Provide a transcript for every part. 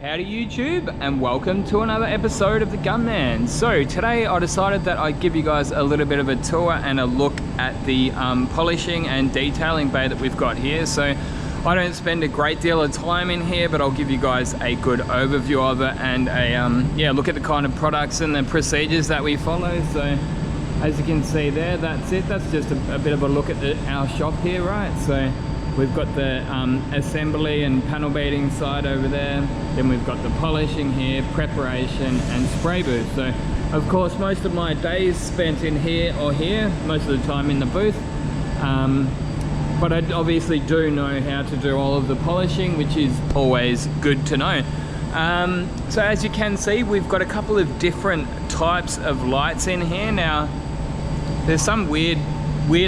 Howdy YouTube, and welcome to another episode of the Gunman. So today I decided that I'd give you guys a little bit of a tour and a look at the polishing and detailing bay that we've got here. So I don't spend a great deal of time in here, but I'll give you guys a good overview of it and a look at the kind of products and the procedures that we follow. So as you can see there, that's it. That's just a bit of a look at our shop here, right? So we've got the assembly and panel beading side over there. Then we've got the polishing here, preparation and spray booth. So of course most of my days spent in here or here, most of the time in the booth. But I obviously do know how to do all of the polishing, which is always good to know. So as you can see, we've got a couple of different types of lights in here. Now there's some weird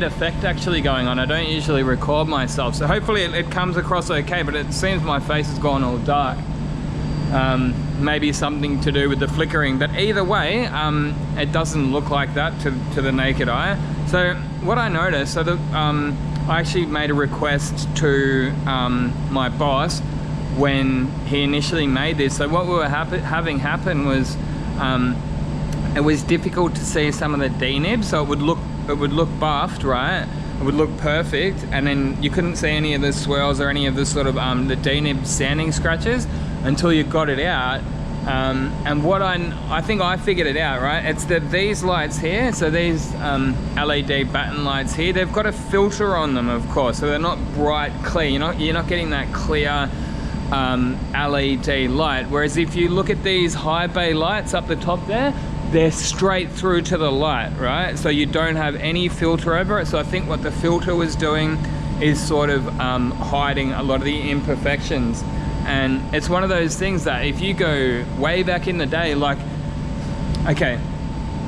effect actually going on. I don't usually record myself, so hopefully it comes across okay, but it seems my face has gone all dark. Maybe something to do with the flickering, but either way, it doesn't look like that to the naked eye. So what I noticed, so I actually made a request to my boss when he initially made this. So what we were having happen was it was difficult to see some of the D-nibs, so it would look buffed, right? It would look perfect, and then you couldn't see any of the swirls or any of the sort of the D-nib sanding scratches until you got it out. And what I think I figured it out, right? It's that these lights here, so these LED batten lights here, they've got a filter on them, of course, so they're not bright clear. You're not getting that clear LED light. Whereas if you look at these high bay lights up the top there, they're straight through to the light, right? So you don't have any filter over it. So I think what the filter was doing is sort of hiding a lot of the imperfections. And it's one of those things that if you go way back in the day, like, okay,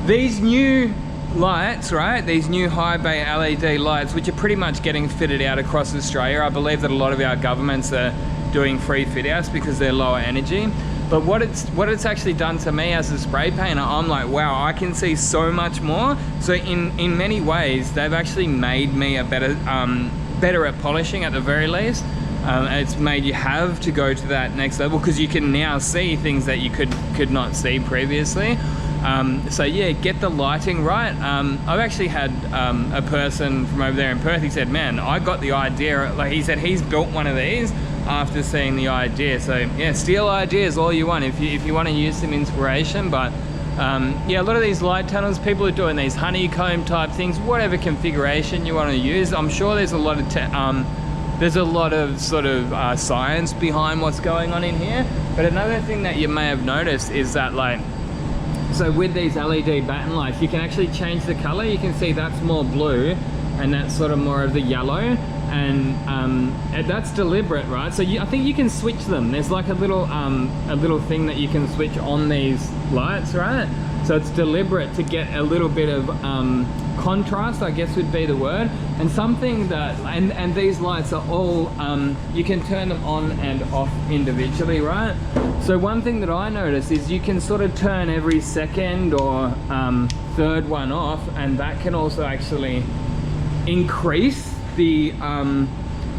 these new lights, right? These new high bay LED lights, which are pretty much getting fitted out across Australia. I believe that a lot of our governments are doing free fit outs because they're lower energy. But what it's actually done to me as a spray painter, I'm like, wow, I can see so much more. So in many ways, they've actually made me a better at polishing at the very least. It's made you have to go to that next level because you can now see things that you could not see previously. So yeah, get the lighting right. I've actually had a person from over there in Perth, he said, man, I got the idea. Like he said, he's built one of these after seeing the idea. So yeah, steal ideas all you want if you want to use some inspiration. But yeah, a lot of these light tunnels, people are doing these honeycomb type things, whatever configuration you want to use. I'm sure there's a lot of sort of science behind what's going on in here. But another thing that you may have noticed is that, like, so with these LED batten lights, you can actually change the color. You can see that's more blue and that's sort of more of the yellow. And that's deliberate, right? So I think you can switch them. There's like a little thing that you can switch on these lights, right? So it's deliberate to get a little bit of contrast, I guess would be the word. And something that, and these lights are all, you can turn them on and off individually, right? So one thing that I notice is you can sort of turn every second or third one off, and that can also actually increase the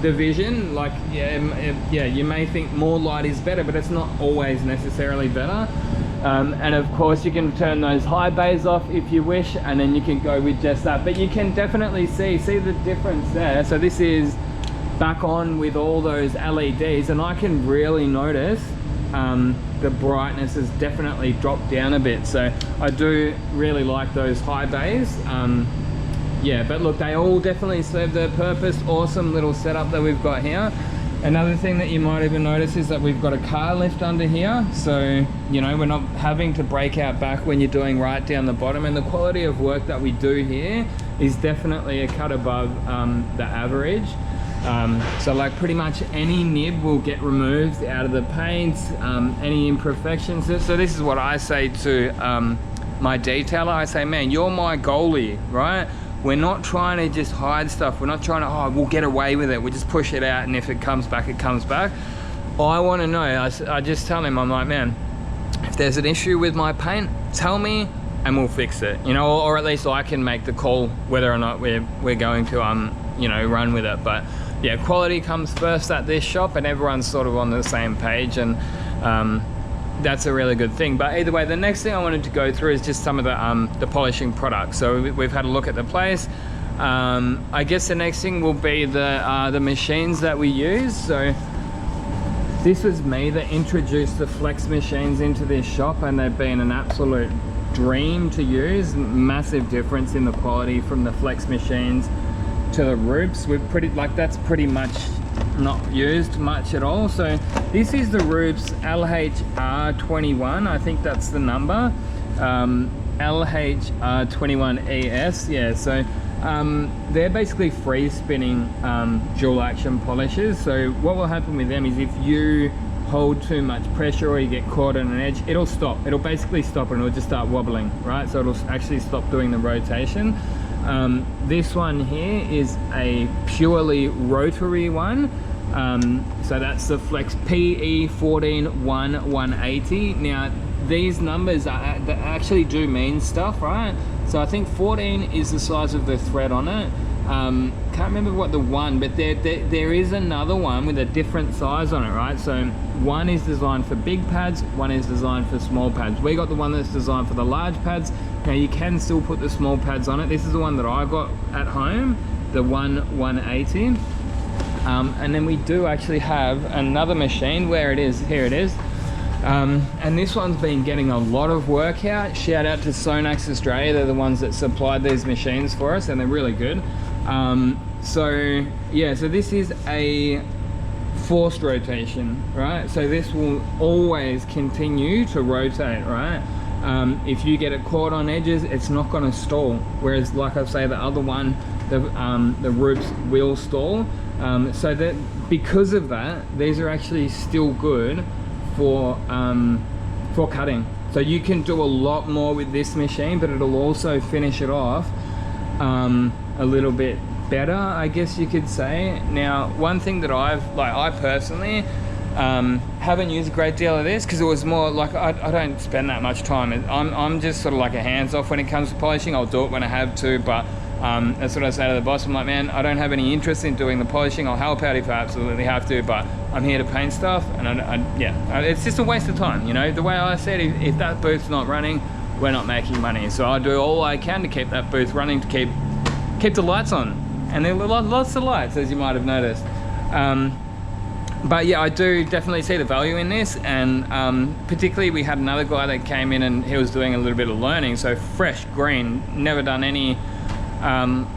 vision. Like, yeah, you may think more light is better, but it's not always necessarily better. And of course you can turn those high bays off if you wish, and then you can go with just that. But you can definitely see the difference there. So this is back on with all those LEDs, and I can really notice the brightness has definitely dropped down a bit. So I do really like those high bays. Yeah, but look, they all definitely serve their purpose. Awesome little setup that we've got here. Another thing that you might even notice is that we've got a car lift under here. So, you know, we're not having to break out back when you're doing right down the bottom. And the quality of work that we do here is definitely a cut above the average. So like pretty much any nib will get removed out of the paints, any imperfections. So this is what I say to my detailer. I say, man, you're my goalie, right? We're not trying to just hide stuff. We're not trying to, oh, we'll get away with it. We'll just push it out, and if it comes back, it comes back. I want to know. I just tell him, I'm like, man, if there's an issue with my paint, tell me and we'll fix it. You know, or at least I can make the call whether or not we're going to, you know, run with it. But yeah, quality comes first at this shop, and everyone's sort of on the same page. And that's a really good thing. But either way, the next thing I wanted to go through is just some of the polishing products. So we've had a look at the place. I guess the next thing will be the machines that we use. So this was me that introduced the flex machines into this shop, and they've been an absolute dream to use. Massive difference in the quality from the flex machines to the Rubes. That's pretty much not used much at all. So this is the Rubes LHR21, I think that's the number, LHR21ES. yeah. So they're basically free spinning dual action polishers. So what will happen with them is if you hold too much pressure or you get caught on an edge, it'll stop. It'll basically stop and it'll just start wobbling, right? So it'll actually stop doing the rotation. This one here is a purely rotary one. So that's the Flex PE14180. Now these numbers they actually do mean stuff, right? So I think 14 is the size of the thread on it. Can't remember what the one, but there is another one with a different size on it, right? So one is designed for big pads, one is designed for small pads. We got the one that's designed for the large pads. Now you can still put the small pads on it. This is the one that I got at home, the 180. And then we do actually have another machine. Where it is, here it is. And this one's been getting a lot of work out. Shout out to Sonax Australia. They're the ones that supplied these machines for us, and they're really good. So yeah, so this is a forced rotation, right? So this will always continue to rotate, right? If you get it caught on edges, it's not going to stall. Whereas, like I say, the other one, the Rubes will stall. So that because of that, these are actually still good for cutting. So you can do a lot more with this machine, but it'll also finish it off a little bit better, I guess you could say. Now, one thing that I personally haven't used a great deal of this, because it was more like I don't spend that much time. I'm just sort of like a hands off when it comes to polishing. I'll do it when I have to, but that's what I say to the boss. I'm like, man, I don't have any interest in doing the polishing. I'll help out if I absolutely have to, but I'm here to paint stuff, and yeah, it's just a waste of time, you know. The way I said, if that booth's not running, we're not making money. So I do all I can to keep that booth running, to keep the lights on, and there are lots of lights, as you might have noticed. But yeah, I do definitely see the value in this, and particularly we had another guy that came in and he was doing a little bit of learning. So fresh green, never done any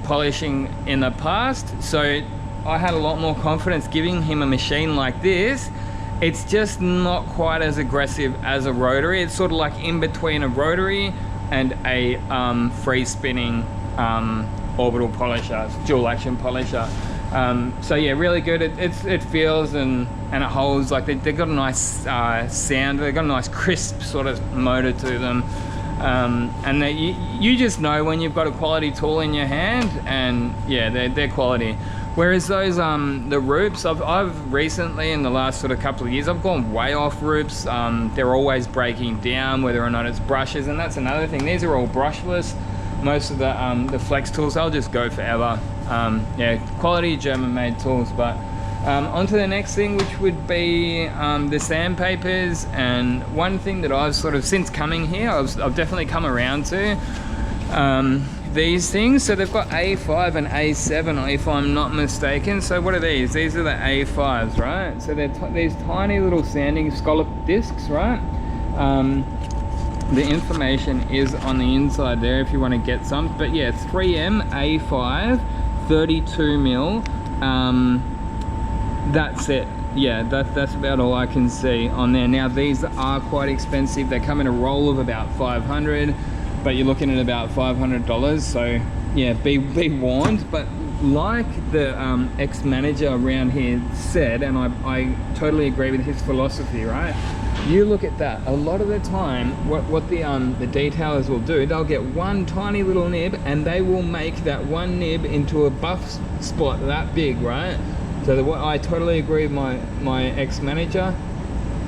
polishing in the past, so I had a lot more confidence giving him a machine like this. It's just not quite as aggressive as a rotary. It's sort of like in between a rotary and a free spinning orbital polisher, dual action polisher. So yeah, really good. It feels and it holds. Like they've got a nice sound. They've got a nice crisp sort of motor to them. And you just know when you've got a quality tool in your hand, and yeah, they're quality. Whereas those the Rubes, I've recently, in the last sort of couple of years, I've gone way off Rubes. They're always breaking down, whether or not it's brushes, and that's another thing. These are all brushless. Most of the flex tools, they'll just go forever. Yeah, quality German-made tools. But on to the next thing, which would be the sandpapers. And one thing that I've sort of, since coming here, I've definitely come around to these things. So they've got A5 and A7, if I'm not mistaken. So what are these? These are the A5s, right? So they're these tiny little sanding scallop discs, right? The information is on the inside there if you want to get some. But yeah, 3M A5, 32 mil. That's it. Yeah, that's about all I can see on there. Now these are quite expensive. They come in a roll of about 500, but you're looking at about $500. So yeah, be warned. But like the ex-manager around here said, and I totally agree with his philosophy, right? You look at that, a lot of the time what the detailers will do, they'll get one tiny little nib and they will make that one nib into a buff spot that big, right? So I totally agree with my ex-manager.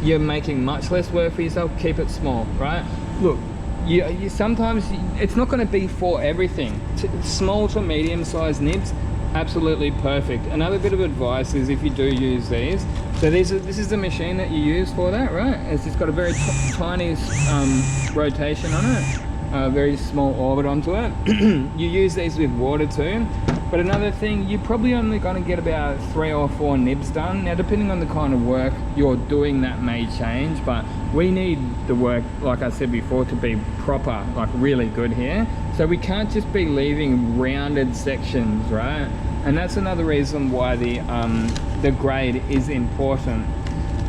You're making much less work for yourself, keep it small, right? Look, you sometimes, it's not going to be for everything. Small to medium sized nibs, absolutely perfect. Another bit of advice is if you do use these, so this is the machine that you use for that, right? It's just got a very tiny rotation on it, a very small orbit onto it. You use these with water too. But another thing, you're probably only going to get about 3 or 4 nibs done. Now, depending on the kind of work you're doing, that may change, but we need the work, like I said before, to be proper, like really good here. So we can't just be leaving rounded sections, right? And that's another reason why the grade is important.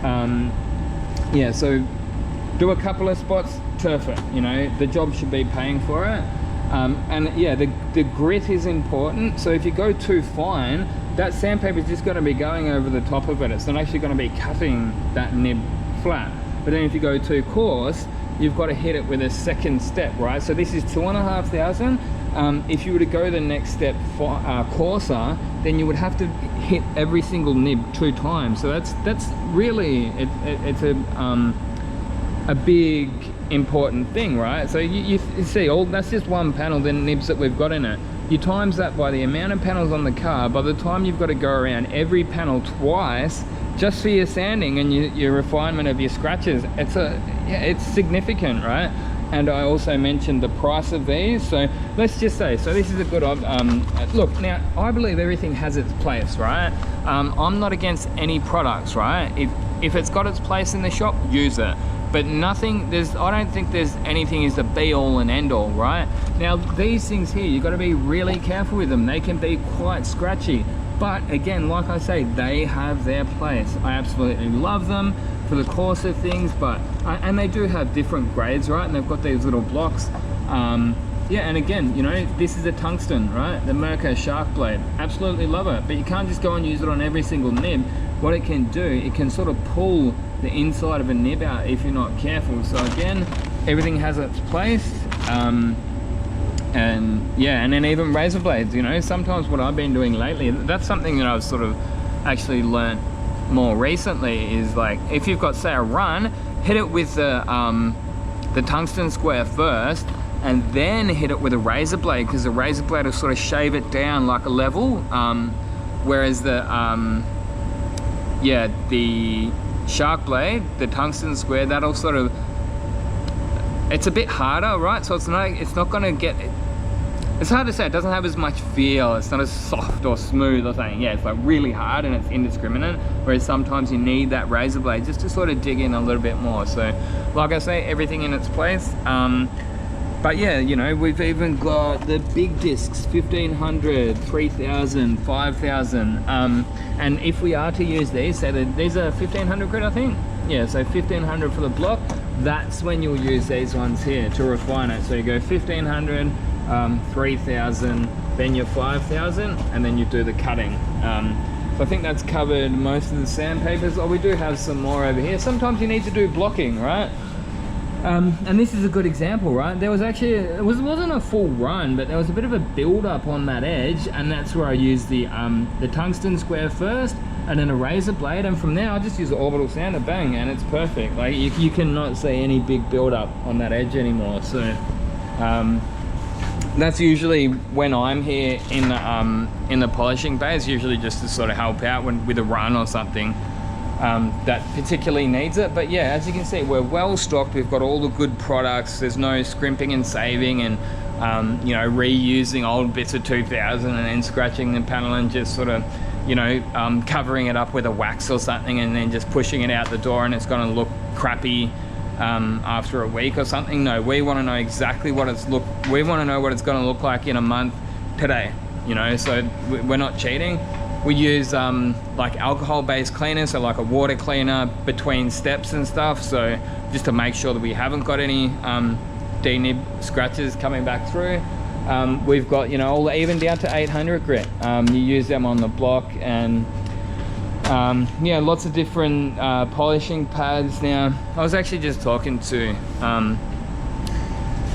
Yeah, so do a couple of spots, turf it, you know, the job should be paying for it. And yeah, the grit is important. So if you go too fine, that sandpaper is just going to be going over the top of it. It's not actually going to be cutting that nib flat. But then if you go too coarse, you've got to hit it with a second step, right? So this is 2,500. If you were to go the next step coarser, then you would have to hit every single nib 2 times. So that's really it's a big important thing, right? So you see, that's just one panel, the nibs that we've got in it. You times that by the amount of panels on the car. By the time you've got to go around every panel twice just for your sanding and your refinement of your scratches, it's significant, right? And I also mentioned the price of these. So let's just say, so this is a good look. Now I believe everything has its place, right? I'm not against any products, right? If it's got its place in the shop, use it. But nothing, I don't think there's anything is the be all and end all, right? Now these things here, you've got to be really careful with them. They can be quite scratchy, but again, like I say, they have their place. I absolutely love them for the coarser things, but and they do have different grades, right? And they've got these little blocks. Yeah, and again, you know, this is a tungsten, right? The Mirko Shark Blade, absolutely love it. But you can't just go and use it on every single nib. What it can do, it can sort of pull the inside of a nib out if you're not careful. So again, everything has its place. And yeah, and then even razor blades, you know, sometimes what I've been doing lately, that's something that I've sort of actually learnt more recently, is like, if you've got, say, a run, hit it with the tungsten square first, and then hit it with a razor blade, because the razor blade will sort of shave it down like a level, whereas the shark blade, the tungsten square, that'll sort of, it's a bit harder, right? So it's not going to get, it's hard to say, it doesn't have as much feel, it's not as soft or smooth or something. Yeah, it's like really hard and it's indiscriminate, whereas sometimes you need that razor blade just to sort of dig in a little bit more. So like I say, everything in its place. But yeah, you know, we've even got the big discs, 1500, 3000, 5000. And if we are to use these, so these are 1500 grit, I think. Yeah, so 1500 for the block. That's when you'll use these ones here to refine it. So you go 1500, 3000, then your 5000, and then you do the cutting. So I think that's covered most of the sandpapers. Oh, we do have some more over here. Sometimes you need to do blocking, right? And this is a good example, right? There was actually, it wasn't a full run, but there was a bit of a build up on that edge, and that's where I used the tungsten square first, and then a razor blade, and from there I just use the orbital sander, bang, and it's perfect. Like you cannot see any big build up on that edge anymore. So that's usually when I'm here in the polishing bay, is usually just to sort of help out with a run or something. That particularly needs it. But yeah, as you can see, we're well stocked. We've got all the good products. There's no scrimping and saving and you know, reusing old bits of 2000 and then scratching the panel and just sort of, you know, covering it up with a wax or something and then just pushing it out the door and it's going to look crappy after a week or something. No, we want to know exactly what we want to know what it's going to look like in a month today, you know. So we're not cheating. We use like alcohol-based cleaners, so like a water cleaner between steps and stuff, so just to make sure that we haven't got any D-nib scratches coming back through. We've got, you know, even down to 800 grit. You use them on the block, and yeah, lots of different polishing pads. Now, I was actually just talking to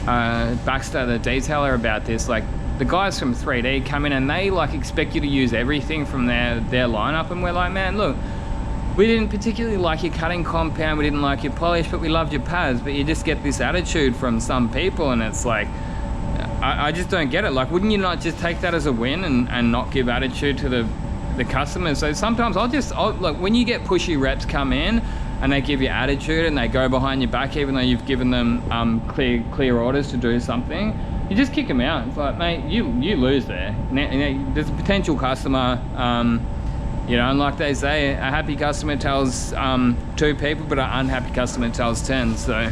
Baxter, the detailer, about this. Like, the guys from 3D come in and they like expect you to use everything from their lineup, and we're like, man, look, we didn't particularly like your cutting compound, we didn't like your polish, but we loved your pads. But you just get this attitude from some people, and it's like, I just don't get it. Like, wouldn't you not just take that as a win and not give attitude to the customers? So sometimes I'll like, when you get pushy reps come in and they give you attitude and they go behind your back even though you've given them clear orders to do something, you just kick them out. It's like, mate, you lose there. There's a potential customer, you know, and like they say, a happy customer tells 2 people, but an unhappy customer tells 10. So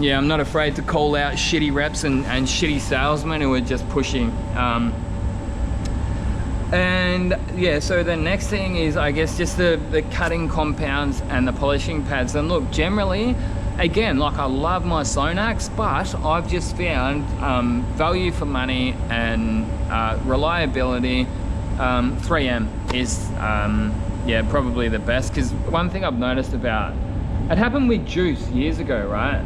yeah, I'm not afraid to call out shitty reps and shitty salesmen who are just pushing. And yeah, so the next thing is, I guess, just the cutting compounds and the polishing pads. And look, generally, again, like, I love my Sonax, but I've just found value for money and reliability. 3M is yeah, probably the best, because one thing I've noticed about it happened with juice years ago, right?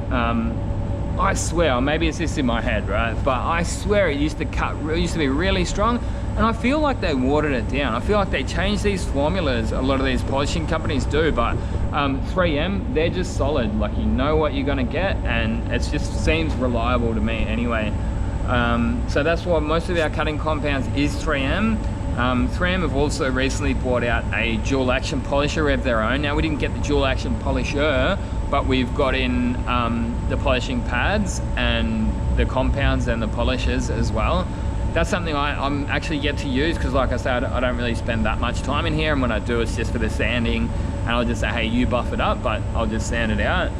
I swear, maybe it's just in my head, right? But I swear it used to be really strong, and I feel like they watered it down. I feel like they changed these formulas, a lot of these polishing companies do, but 3M, they're just solid. Like, you know what you're gonna get, and it just seems reliable to me anyway. So that's why most of our cutting compounds is 3M. 3M have also recently brought out a dual action polisher of their own. Now, we didn't get the dual action polisher, but we've got in the polishing pads and the compounds and the polishers as well. That's something I'm actually yet to use, because like I said, I don't really spend that much time in here, and when I do, it's just for the sanding, and I'll just say, hey, you buff it up, but I'll just sand it out.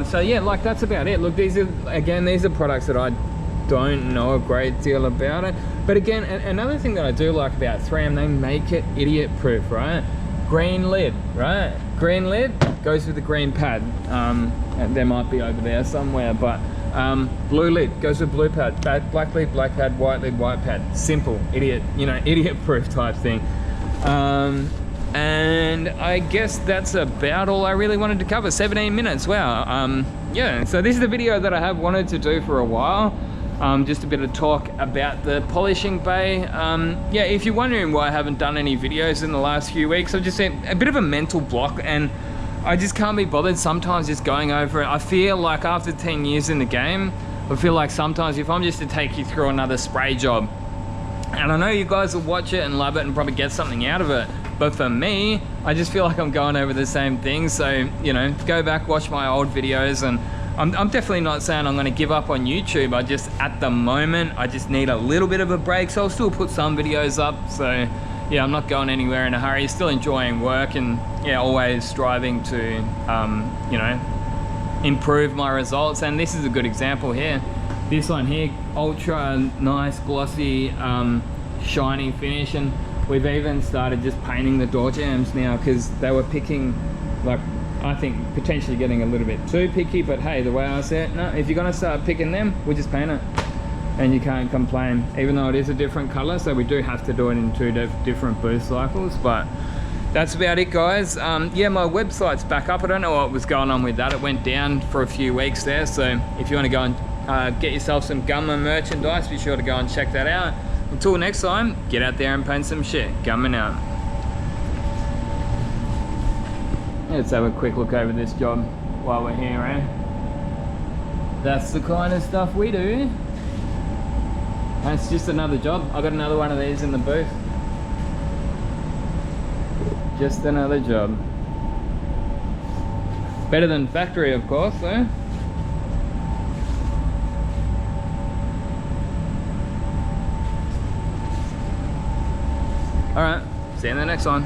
So yeah, like, that's about it. Look, these are products that I don't know a great deal about it, but again, another thing that I do like about 3M, they make it idiot proof, right? Green lid, right? Green lid goes with the green pad. And there might be over there somewhere, but blue lid goes with blue pad. Black lid, black pad. White lid, white pad. Simple, idiot, you know, idiot proof type thing. And I guess that's about all I really wanted to cover. 17 minutes, wow. Yeah, so this is the video that I have wanted to do for a while. Just a bit of talk about the polishing bay. Yeah, if you're wondering why I haven't done any videos in the last few weeks, I've just seen a bit of a mental block, and I just can't be bothered sometimes just going over it. I feel like after 10 years in the game, I feel like sometimes if I'm just to take you through another spray job, and I know you guys will watch it and love it and probably get something out of it, but for me, I just feel like I'm going over the same thing. So, you know, go back, watch my old videos, and I'm definitely not saying I'm going to give up on YouTube. I just, at the moment, I just need a little bit of a break, so I'll still put some videos up. So yeah, I'm not going anywhere in a hurry, still enjoying work, and yeah, always striving to, you know, improve my results. And this is a good example here. This one here, ultra nice, glossy, shiny finish, and we've even started just painting the door jambs now, because they were picking, like, I think potentially getting a little bit too picky, but hey, the way I see it, no, if you're gonna start picking them, we just paint it, and you can't complain, even though it is a different color. So we do have to do it in 2 different boost cycles, but that's about it, guys. Yeah, my website's back up. I don't know what was going on with that. It went down for a few weeks there, so if you want to go and get yourself some Gunman merchandise, be sure to go and check that out. Until next time, get out there and paint some shit. Gunman out. Let's have a quick look over this job while we're here, eh? That's the kind of stuff we do. That's just another job. I got another one of these in the booth. Just another job. Better than factory, of course, though. Alright, see you in the next one.